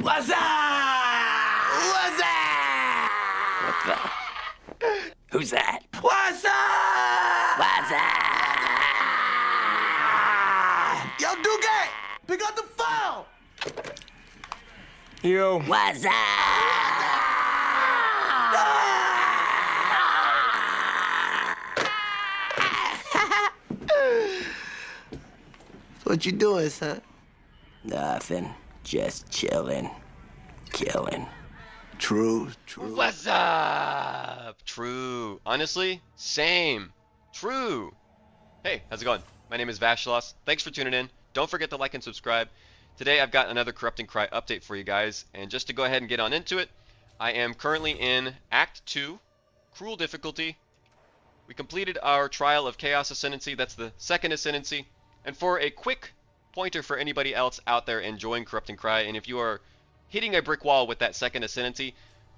What's up? What's up? What the? Who's that? What's up? What's up? Yo, Duque, pick up the phone. Yo. What's up? What you doing, son? Nothing. Just chilling. Killing. True. What's up? True. Honestly, same. True. Hey, how's it going? My name is Vashlos. Thanks for tuning in. Don't forget to like and subscribe. Today I've got another Corrupting Cry update for you guys, and just to go ahead and get on into it, I am currently in Act 2, Cruel Difficulty. We completed our Trial of Chaos Ascendancy. That's the second Ascendancy. And for a quick pointer for anybody else out there enjoying Corrupting Cry, and if you are hitting a brick wall with that second Ascendancy,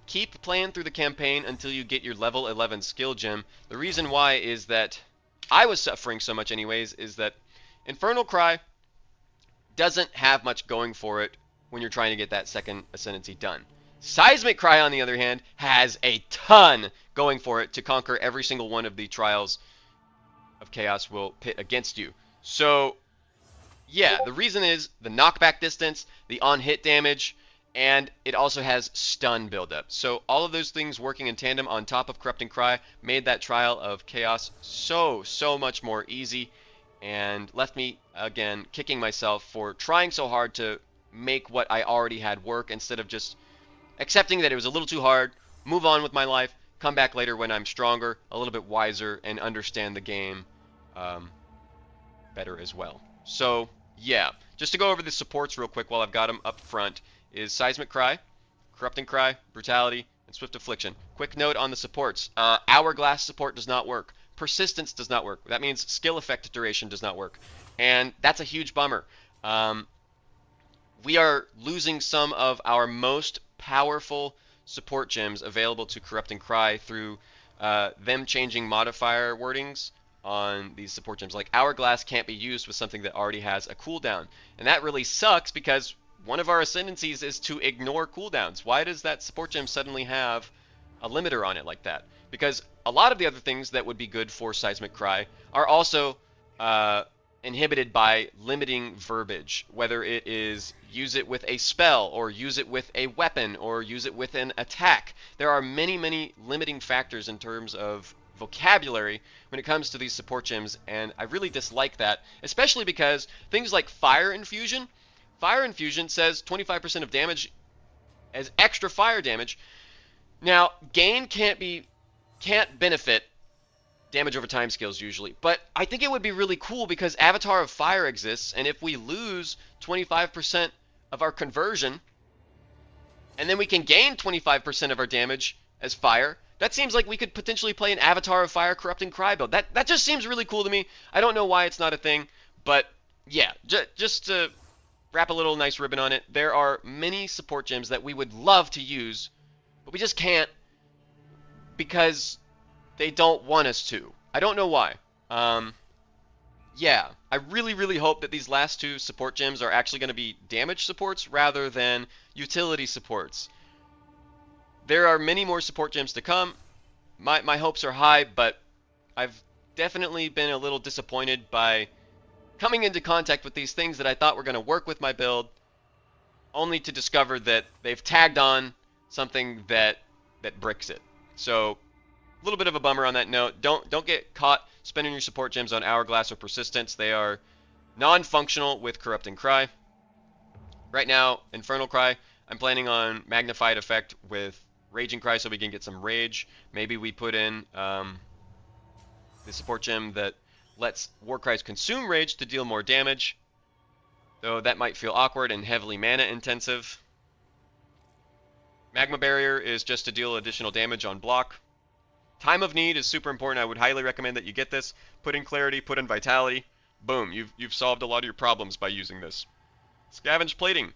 keep playing through the campaign until you get your level 11 skill gem. The reason why is that I was suffering so much anyways, is that Infernal Cry doesn't have much going for it when you're trying to get that second Ascendancy done. Seismic Cry, on the other hand, has a ton going for it to conquer every single one of the trials of Chaos will pit against you. So, yeah, the reason is the knockback distance, the on-hit damage, and it also has stun buildup. So all of those things working in tandem on top of Corrupting Cry made that Trial of Chaos so much more easy, and left me, again, kicking myself for trying so hard to make what I already had work instead of just accepting that it was a little too hard, move on with my life, come back later when I'm stronger, a little bit wiser, and understand the game better as well. So, yeah, just to go over the supports real quick while I've got them up front, is Seismic Cry, Corrupting Cry, Brutality, and Swift Affliction. Quick note on the supports. Hourglass support does not work. Persistence does not work. That means skill effect duration does not work. And that's a huge bummer. We are losing some of our most powerful support gems available to Corrupting Cry through them changing modifier wordings on these support gems. Like Hourglass can't be used with something that already has a cooldown. And that really sucks because one of our ascendancies is to ignore cooldowns. Why does that support gem suddenly have a limiter on it like that? Because a lot of the other things that would be good for Seismic Cry are also inhibited by limiting verbiage, whether it is use it with a spell, or use it with a weapon, or use it with an attack. There are many limiting factors in terms of vocabulary when it comes to these support gems, and I really dislike that, especially because things like Fire Infusion says 25% of damage as extra fire damage. Now, gain can't benefit damage over time skills usually, but I think it would be really cool because Avatar of Fire exists, and if we lose 25% of our conversion, and then we can gain 25% of our damage as fire, that seems like we could potentially play an Avatar of Fire Corrupting Cry build. That just seems really cool to me. I don't know why it's not a thing, but yeah, just to wrap a little nice ribbon on it, there are many support gems that we would love to use, but we just can't because they don't want us to. I don't know why. Yeah, I really hope that these last two support gems are actually going to be damage supports rather than utility supports. There are many more support gems to come. My hopes are high, but I've definitely been a little disappointed by coming into contact with these things that I thought were going to work with my build, only to discover that they've tagged on something that bricks it. So, a little bit of a bummer on that note. Don't get caught spending your support gems on Hourglass or Persistence. They are non-functional with Corrupting Cry. Right now, Infernal Cry, I'm planning on Magnified Effect with Raging Cry so we can get some Rage. Maybe we put in the support gem that lets Warcries consume Rage to deal more damage, though that might feel awkward and heavily mana intensive. Magma Barrier is just to deal additional damage on block. Time of Need is super important. I would highly recommend that you get this. Put in Clarity, put in Vitality. Boom, you've solved a lot of your problems by using this. Scavenge Plating.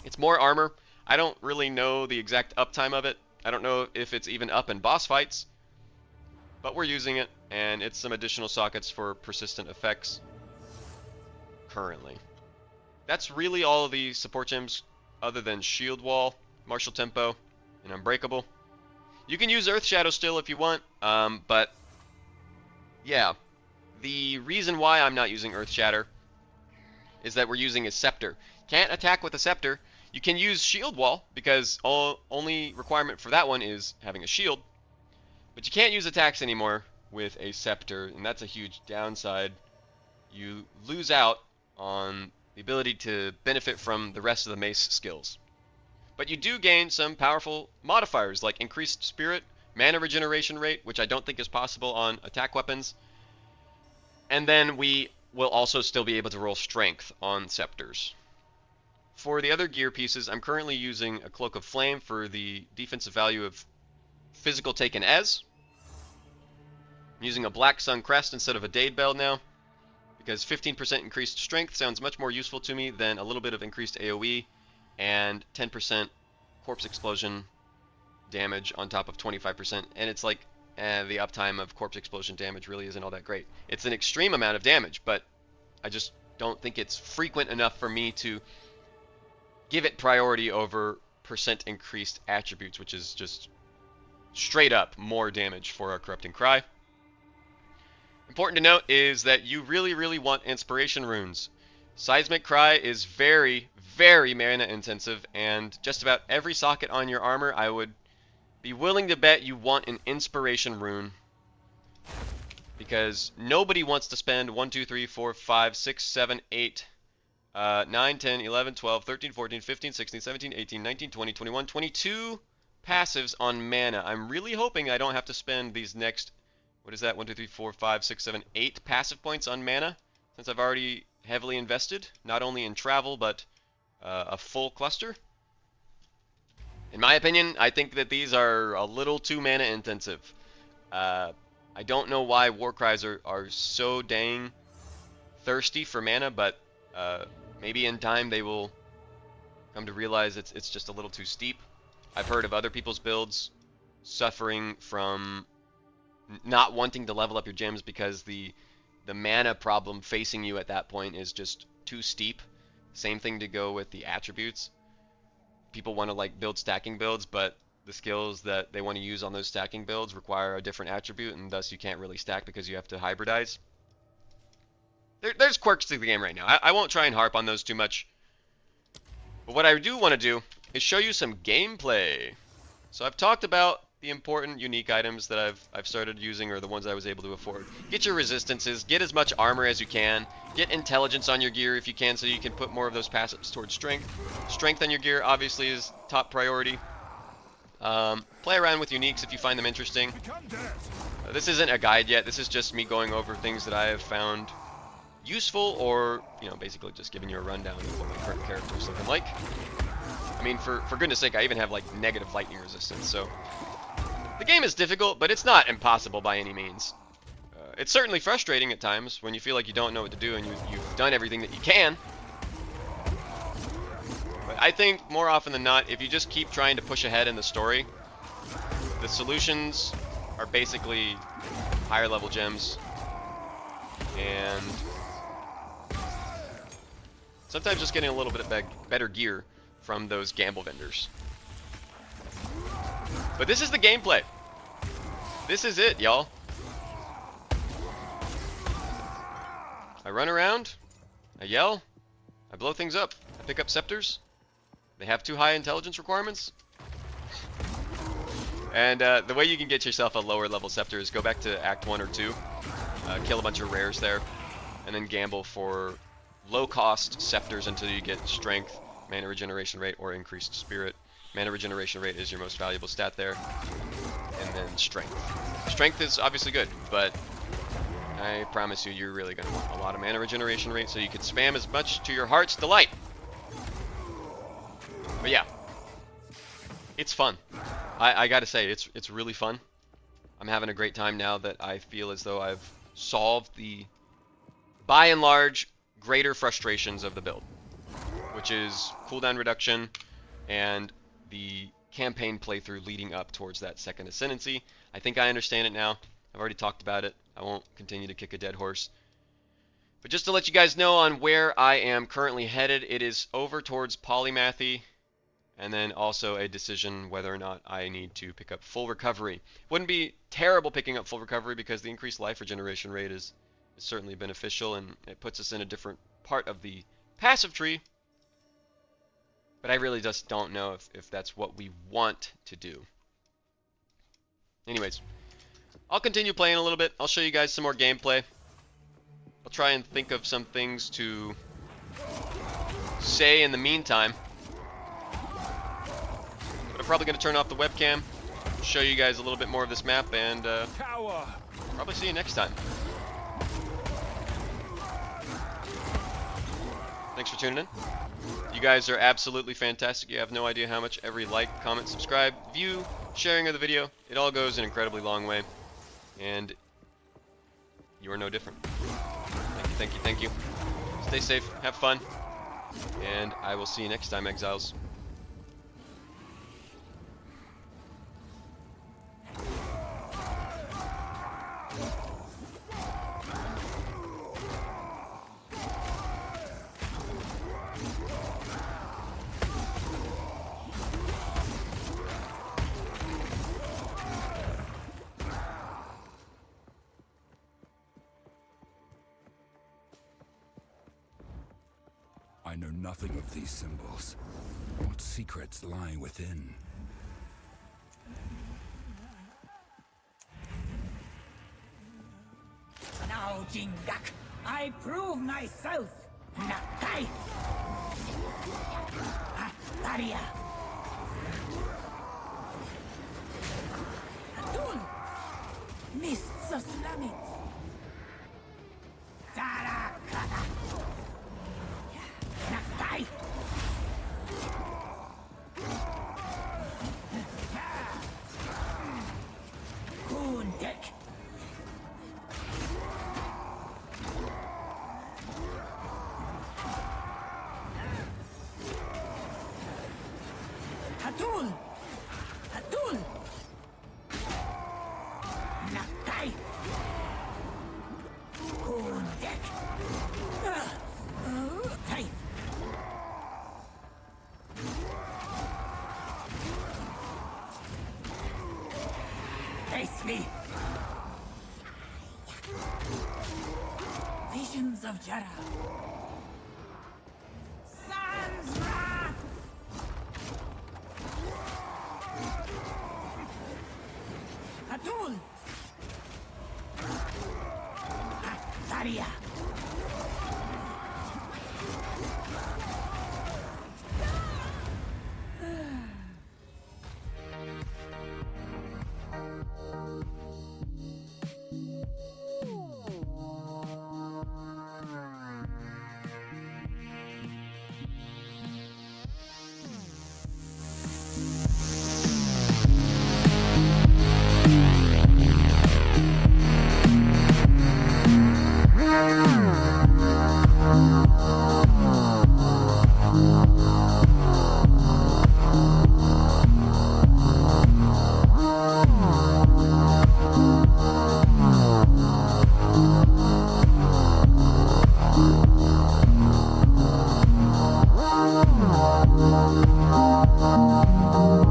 It's more armor. I don't really know the exact uptime of it. I don't know if it's even up in boss fights, but we're using it, and it's some additional sockets for persistent effects currently. That's really all of the support gems other than Shield Wall, Martial Tempo, and Unbreakable. You can use Earth Shadow still if you want, but yeah. The reason why I'm not using Earth Shatter is that we're using a Scepter. Can't attack with a Scepter. You can use Shield Wall, because only requirement for that one is having a shield. But you can't use attacks anymore with a Scepter, and that's a huge downside. You lose out on the ability to benefit from the rest of the mace skills. But you do gain some powerful modifiers, like increased spirit, mana regeneration rate, which I don't think is possible on attack weapons. And then we will also still be able to roll strength on scepters. For the other gear pieces, I'm currently using a Cloak of Flame for the defensive value of physical taken as. I'm using a Black Sun Crest instead of a Dade Bell now, because 15% increased strength sounds much more useful to me than a little bit of increased AoE and 10% corpse explosion damage on top of 25%. And it's like, the uptime of corpse explosion damage really isn't all that great. It's an extreme amount of damage, but I just don't think it's frequent enough for me to give it priority over percent increased attributes, which is just straight up more damage for our Corrupting Cry. Important to note is that you really want Inspiration Runes. Seismic Cry is very mana intensive, and just about every socket on your armor, I would be willing to bet you want an Inspiration Rune. Because nobody wants to spend 1, 2, 3, 4, 5, 6, 7, 8, 9, 10, 11, 12, 13, 14, 15, 16, 17, 18, 19, 20, 21, 22 passives on mana. I'm really hoping I don't have to spend these next, what is that, 1, 2, 3, 4, 5, 6, 7, 8 passive points on mana, since I've already heavily invested, not only in travel, but a full cluster. In my opinion, I think that these are a little too mana intensive. I don't know why Warcries are so dang thirsty for mana, but maybe in time they will come to realize it's just a little too steep. I've heard of other people's builds suffering from not wanting to level up your gems because the mana problem facing you at that point is just too steep. Same thing to go with the attributes. People want to like build stacking builds, but the skills that they want to use on those stacking builds require a different attribute, and thus you can't really stack because you have to hybridize. There's quirks to the game right now. I won't try and harp on those too much. But what I do want to do is show you some gameplay. So I've talked about the important unique items that I've started using, or the ones I was able to afford. Get your resistances, get as much armor as you can, get intelligence on your gear if you can, so you can put more of those passives towards strength. Strength on your gear obviously is top priority. Play around with uniques if you find them interesting. This isn't a guide yet, this is just me going over things that I have found useful, or, you know, basically just giving you a rundown of what my current character is looking like. I mean, for goodness sake, I even have like negative lightning resistance, so the game is difficult, but it's not impossible by any means. It's certainly frustrating at times when you feel like you don't know what to do and you've done everything that you can. But I think more often than not, if you just keep trying to push ahead in the story, the solutions are basically higher level gems and sometimes just getting a little bit of better gear from those gamble vendors. But this is the gameplay. This is it, y'all. I run around, I yell, I blow things up, I pick up scepters. They have too high intelligence requirements. And the way you can get yourself a lower level scepter is go back to Act 1 or 2, kill a bunch of rares there, and then gamble for low cost scepters until you get strength, mana regeneration rate, or increased spirit. Mana regeneration rate is your most valuable stat there. And then strength. Strength is obviously good, but I promise you, you're really going to want a lot of mana regeneration rate so you can spam as much to your heart's delight. But yeah, it's fun. I gotta say, it's really fun. I'm having a great time now that I feel as though I've solved the, by and large, greater frustrations of the build, which is cooldown reduction and the campaign playthrough leading up towards that second ascendancy. I think I understand it now. I've already talked about it. I won't continue to kick a dead horse. But just to let you guys know on where I am currently headed, it is over towards Polymathy and then also a decision whether or not I need to pick up full recovery. Wouldn't be terrible picking up full recovery because the increased life regeneration rate is certainly beneficial, and it puts us in a different part of the passive tree. But I really just don't know if that's what we want to do. Anyways, I'll continue playing a little bit. I'll show you guys some more gameplay. I'll try and think of some things to say in the meantime. But I'm probably going to turn off the webcam, show you guys a little bit more of this map, and probably see you next time. Thanks for tuning in. You guys are absolutely fantastic. You have no idea how much every like, comment, subscribe, view, sharing of the video, it all goes an incredibly long way. And you are no different. Thank you, thank you, thank you. Stay safe, have fun, and I will see you next time, Exiles. I know nothing of these symbols. What secrets lie within? Now, Jingak, I prove myself. Nakai. Daria. Atul. Mists of Slamit. Tarakata. Nakai. Kundek. Atul! Atul! Nakai! Kundek! Hey! Face me! Visions of Jara.